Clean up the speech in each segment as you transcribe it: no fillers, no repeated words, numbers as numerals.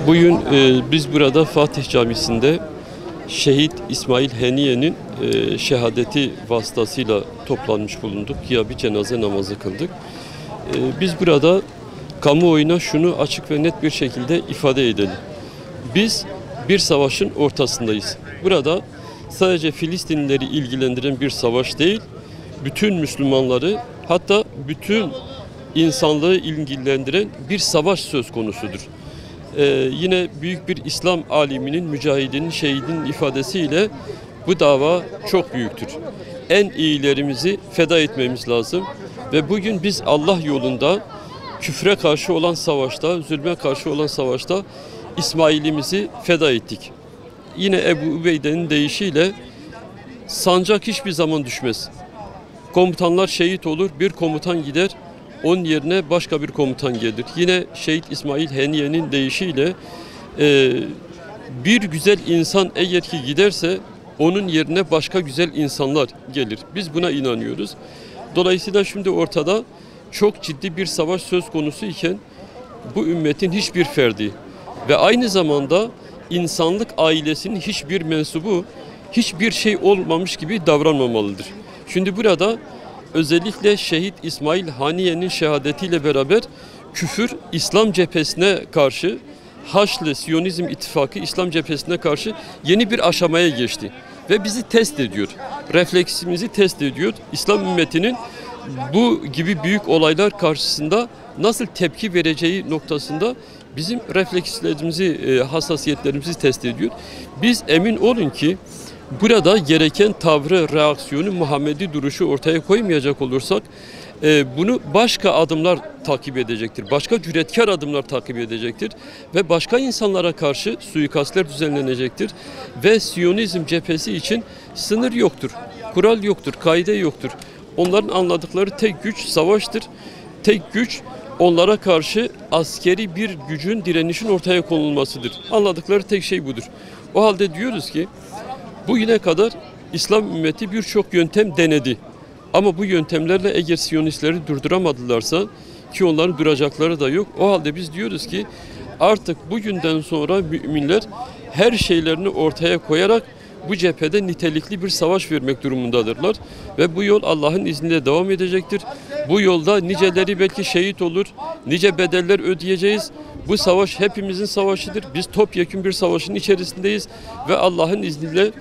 Bugün biz burada Fatih Camisi'nde Şehit İsmail Haniye'nin şehadeti vasıtasıyla toplanmış bulunduk. Ya bir cenaze namazı kıldık. Biz burada kamuoyuna şunu açık ve net bir şekilde ifade edelim. Biz bir savaşın ortasındayız. Burada sadece Filistinlileri ilgilendiren bir savaş değil, bütün Müslümanları, hatta bütün insanlığı ilgilendiren bir savaş söz konusudur. Yine büyük bir İslam aliminin, mücahidinin, şehidinin ifadesiyle bu dava çok büyüktür. En iyilerimizi feda etmemiz lazım ve bugün biz Allah yolunda küfre karşı olan savaşta, zulme karşı olan savaşta İsmail'imizi feda ettik. Yine Ebu Ubeyde'nin deyişiyle sancak hiçbir zaman düşmez. Komutanlar şehit olur, bir komutan gider, onun yerine başka bir komutan gelir. Yine Şehit İsmail Haniye'nin deyişiyle bir güzel insan eğer ki giderse onun yerine başka güzel insanlar gelir. Biz buna inanıyoruz. Dolayısıyla şimdi ortada çok ciddi bir savaş söz konusu iken bu ümmetin hiçbir ferdi ve aynı zamanda insanlık ailesinin hiçbir mensubu hiçbir şey olmamış gibi davranmamalıdır. Şimdi burada özellikle Şehit İsmail Haniye'nin şehadetiyle beraber küfür İslam cephesine karşı, Haçlı Siyonizm İttifakı İslam cephesine karşı yeni bir aşamaya geçti. Ve bizi test ediyor, refleksimizi test ediyor. İslam ümmetinin bu gibi büyük olaylar karşısında nasıl tepki vereceği noktasında bizim reflekslerimizi, hassasiyetlerimizi test ediyor. Biz emin olun ki burada gereken tavrı, reaksiyonu, Muhammedi duruşu ortaya koymayacak olursak bunu başka adımlar takip edecektir. Başka cüretkar adımlar takip edecektir. Ve başka insanlara karşı suikastler düzenlenecektir. Ve Siyonizm cephesi için sınır yoktur. Kural yoktur, kaide yoktur. Onların anladıkları tek güç savaştır. Tek güç onlara karşı askeri bir gücün, direnişin ortaya konulmasıdır. Anladıkları tek şey budur. O halde diyoruz ki bugüne kadar İslam ümmeti birçok yöntem denedi. Ama bu yöntemlerle eğer Siyonistleri durduramadılarsa, ki onların duracakları da yok. O halde biz diyoruz ki artık bugünden sonra müminler her şeylerini ortaya koyarak bu cephede nitelikli bir savaş vermek durumundadırlar. Ve bu yol Allah'ın izniyle devam edecektir. Bu yolda niceleri belki şehit olur, nice bedeller ödeyeceğiz. Bu savaş hepimizin savaşıdır. Biz topyekün bir savaşın içerisindeyiz ve Allah'ın izniyle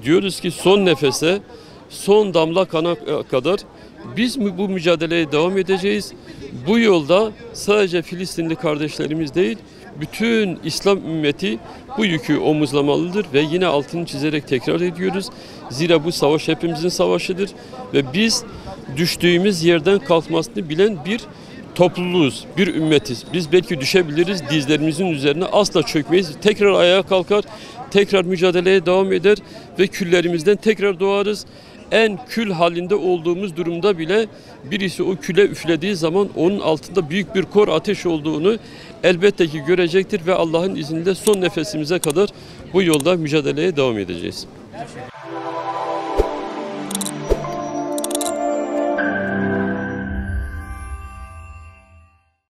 diyoruz ki son nefese, son damla kana kadar biz bu mücadeleye devam edeceğiz. Bu yolda sadece Filistinli kardeşlerimiz değil, bütün İslam ümmeti bu yükü omuzlamalıdır ve yine altını çizerek tekrar ediyoruz. Zira bu savaş hepimizin savaşıdır ve biz düştüğümüz yerden kalkmasını bilen bir topluluğuz, bir ümmetiz. Biz belki düşebiliriz, dizlerimizin üzerine asla çökmeyiz. Tekrar ayağa kalkar, tekrar mücadeleye devam eder ve küllerimizden tekrar doğarız. En kül halinde olduğumuz durumda bile birisi o küle üflediği zaman onun altında büyük bir kor ateş olduğunu elbette ki görecektir ve Allah'ın izniyle son nefesimize kadar bu yolda mücadeleye devam edeceğiz.